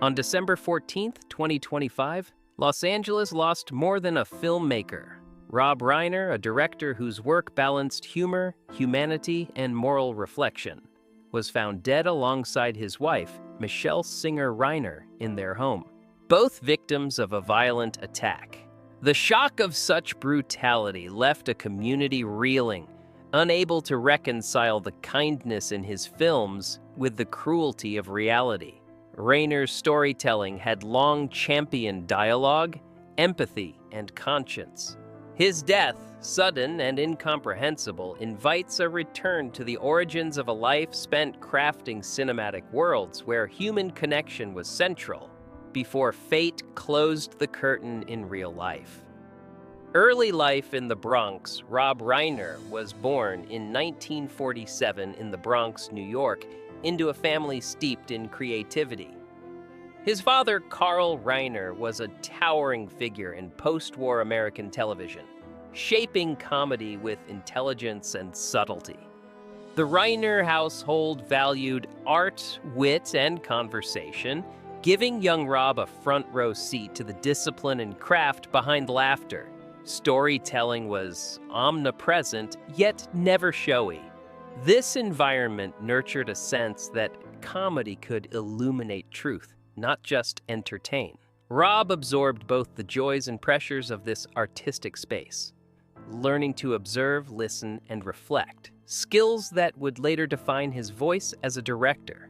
On December 14th, 2025, Los Angeles lost more than a filmmaker. Rob Reiner, a director whose work balanced humor, humanity, and moral reflection, was found dead alongside his wife, Michele Singer Reiner, in their home, both victims of a violent attack. The shock of such brutality left a community reeling, unable to reconcile the kindness in his films with the cruelty of reality. Reiner's storytelling had long championed dialogue, empathy, and conscience. His death, sudden and incomprehensible, invites a return to the origins of a life spent crafting cinematic worlds where human connection was central, before fate closed the curtain in real life. Early life in the Bronx. Rob Reiner was born in 1947 in the Bronx, New York, into a family steeped in creativity. His father, Carl Reiner, was a towering figure in post-war American television, shaping comedy with intelligence and subtlety. The Reiner household valued art, wit, and conversation, giving young Rob a front-row seat to the discipline and craft behind laughter. Storytelling was omnipresent, yet never showy. This environment nurtured a sense that comedy could illuminate truth, not just entertain. Rob absorbed both the joys and pressures of this artistic space, learning to observe, listen, and reflect, skills that would later define his voice as a director.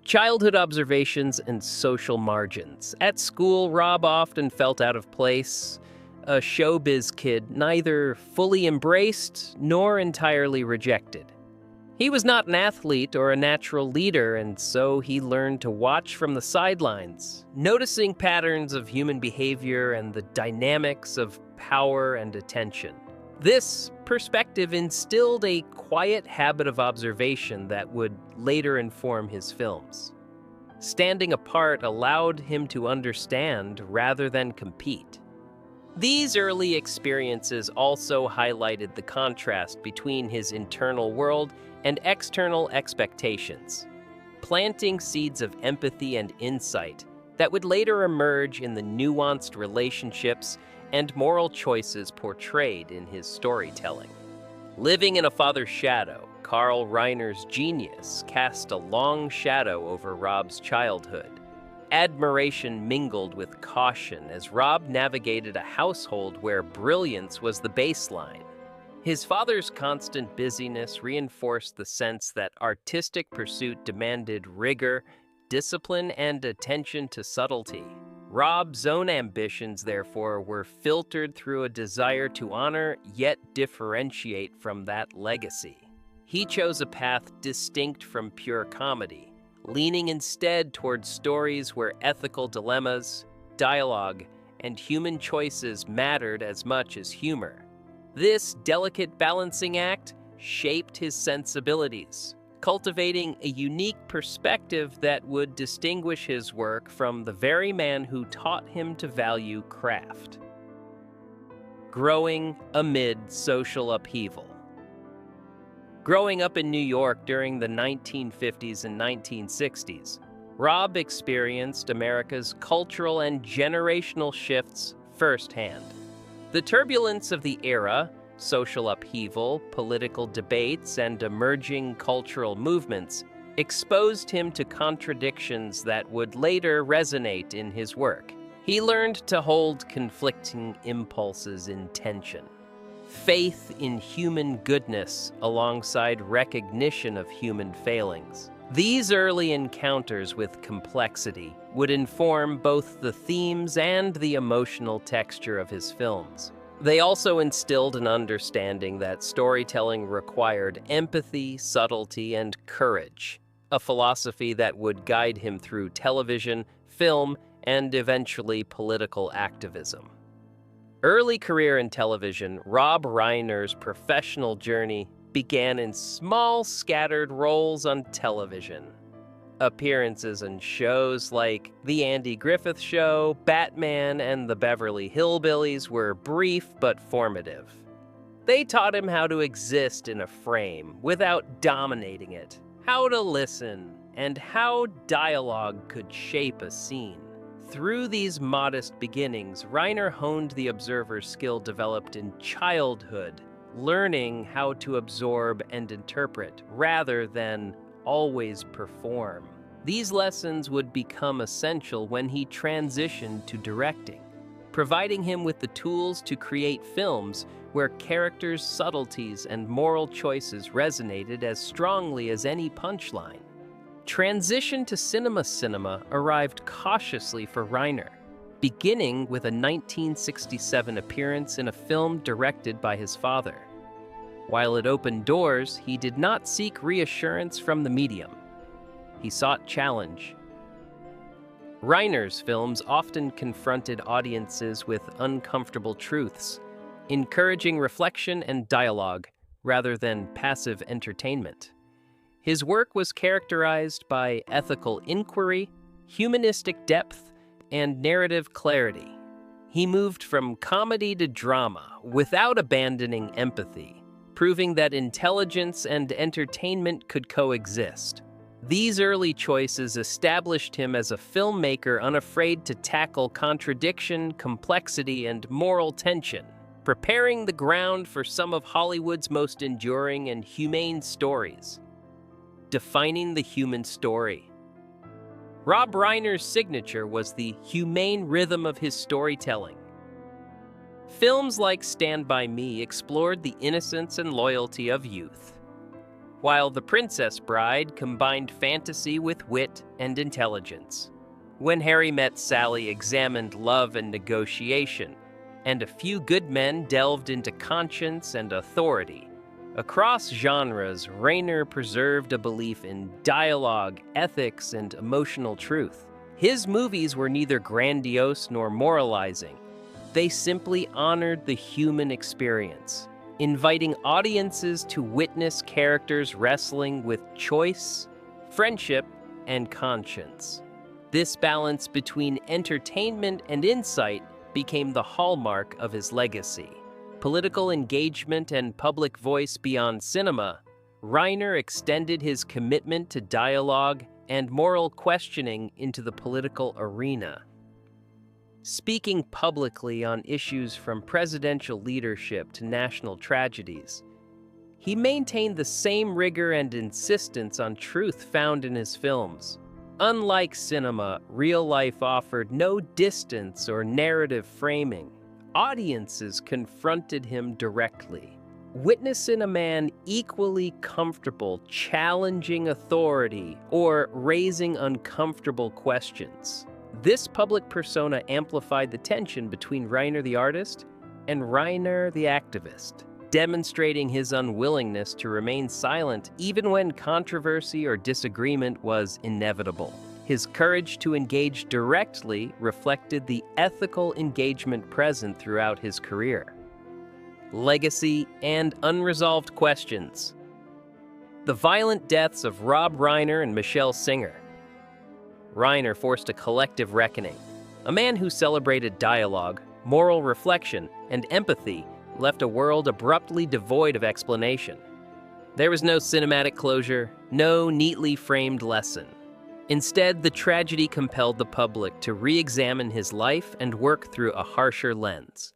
Childhood observations and social margins. At school, Rob often felt out of place, a showbiz kid neither fully embraced nor entirely rejected. He was not an athlete or a natural leader, and so he learned to watch from the sidelines, noticing patterns of human behavior and the dynamics of power and attention. This perspective instilled a quiet habit of observation that would later inform his films. Standing apart allowed him to understand rather than compete. These early experiences also highlighted the contrast between his internal world and external expectations, planting seeds of empathy and insight that would later emerge in the nuanced relationships and moral choices portrayed in his storytelling. Living in a father's shadow, Carl Reiner's genius cast a long shadow over Rob's childhood. Admiration mingled with caution as Rob navigated a household where brilliance was the baseline. His father's constant busyness reinforced the sense that artistic pursuit demanded rigor, discipline, and attention to subtlety. Rob's own ambitions, therefore, were filtered through a desire to honor yet differentiate from that legacy. He chose a path distinct from pure comedy, leaning instead towards stories where ethical dilemmas, dialogue, and human choices mattered as much as humor. This delicate balancing act shaped his sensibilities, cultivating a unique perspective that would distinguish his work from the very man who taught him to value craft. Growing amid social upheaval. Growing up in New York during the 1950s and 1960s, Rob experienced America's cultural and generational shifts firsthand. The turbulence of the era, social upheaval, political debates, and emerging cultural movements exposed him to contradictions that would later resonate in his work. He learned to hold conflicting impulses in tension. Faith in human goodness alongside recognition of human failings. These early encounters with complexity would inform both the themes and the emotional texture of his films. They also instilled an understanding that storytelling required empathy, subtlety, and courage, a philosophy that would guide him through television, film, and eventually political activism. Early career in television, Rob Reiner's professional journey began in small, scattered roles on television. Appearances in shows like The Andy Griffith Show, Batman, and The Beverly Hillbillies were brief but formative. They taught him how to exist in a frame without dominating it, how to listen, and how dialogue could shape a scene. Through these modest beginnings, Reiner honed the observer's skill developed in childhood, learning how to absorb and interpret rather than always perform. These lessons would become essential when he transitioned to directing, providing him with the tools to create films where characters' subtleties and moral choices resonated as strongly as any punchline. Transition to cinema arrived cautiously for Reiner, beginning with a 1967 appearance in a film directed by his father. While it opened doors, he did not seek reassurance from the medium. He sought challenge. Reiner's films often confronted audiences with uncomfortable truths, encouraging reflection and dialogue rather than passive entertainment. His work was characterized by ethical inquiry, humanistic depth, and narrative clarity. He moved from comedy to drama without abandoning empathy, proving that intelligence and entertainment could coexist. These early choices established him as a filmmaker unafraid to tackle contradiction, complexity, and moral tension, preparing the ground for some of Hollywood's most enduring and humane stories. Defining the human story. Rob Reiner's signature was the humane rhythm of his storytelling. Films like Stand By Me explored the innocence and loyalty of youth, while The Princess Bride combined fantasy with wit and intelligence. When Harry Met Sally examined love and negotiation, and A Few Good Men delved into conscience and authority. Across genres, Reiner preserved a belief in dialogue, ethics, and emotional truth. His movies were neither grandiose nor moralizing. They simply honored the human experience, inviting audiences to witness characters wrestling with choice, friendship, and conscience. This balance between entertainment and insight became the hallmark of his legacy. Political engagement and public voice beyond cinema, Reiner extended his commitment to dialogue and moral questioning into the political arena. Speaking publicly on issues from presidential leadership to national tragedies, he maintained the same rigor and insistence on truth found in his films. Unlike cinema, real life offered no distance or narrative framing. Audiences confronted him directly, witnessing a man equally comfortable challenging authority or raising uncomfortable questions. This public persona amplified the tension between Reiner the artist and Reiner the activist, demonstrating his unwillingness to remain silent even when controversy or disagreement was inevitable. His courage to engage directly reflected the ethical engagement present throughout his career. Legacy and unresolved questions. The violent deaths of Rob Reiner and Michele Singer. Reiner forced a collective reckoning. A man who celebrated dialogue, moral reflection, and empathy left a world abruptly devoid of explanation. There was no cinematic closure, no neatly framed lesson. Instead, the tragedy compelled the public to re-examine his life and work through a harsher lens.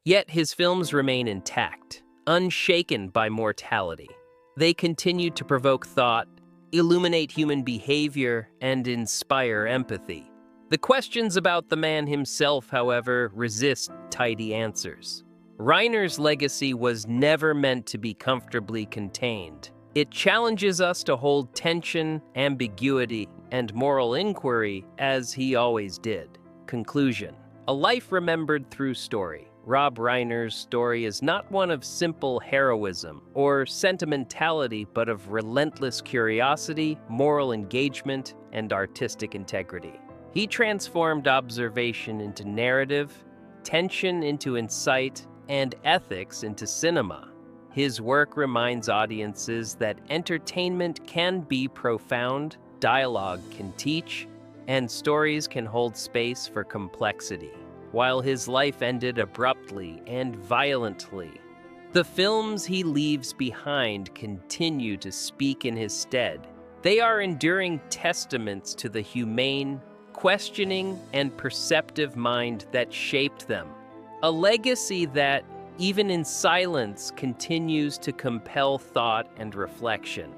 Yet his films remain intact, unshaken by mortality. They continue to provoke thought, illuminate human behavior, and inspire empathy. The questions about the man himself, however, resist tidy answers. Reiner's legacy was never meant to be comfortably contained. It challenges us to hold tension, ambiguity, and moral inquiry as he always did. Conclusion. A life remembered through story. Rob Reiner's story is not one of simple heroism or sentimentality, but of relentless curiosity, moral engagement, and artistic integrity. He transformed observation into narrative, tension into insight, and ethics into cinema. His work reminds audiences that entertainment can be profound, dialogue can teach, and stories can hold space for complexity. While his life ended abruptly and violently, the films he leaves behind continue to speak in his stead, They are enduring testaments to the humane, questioning, and perceptive mind that shaped them. A legacy that, even in silence, continues to compel thought and reflection.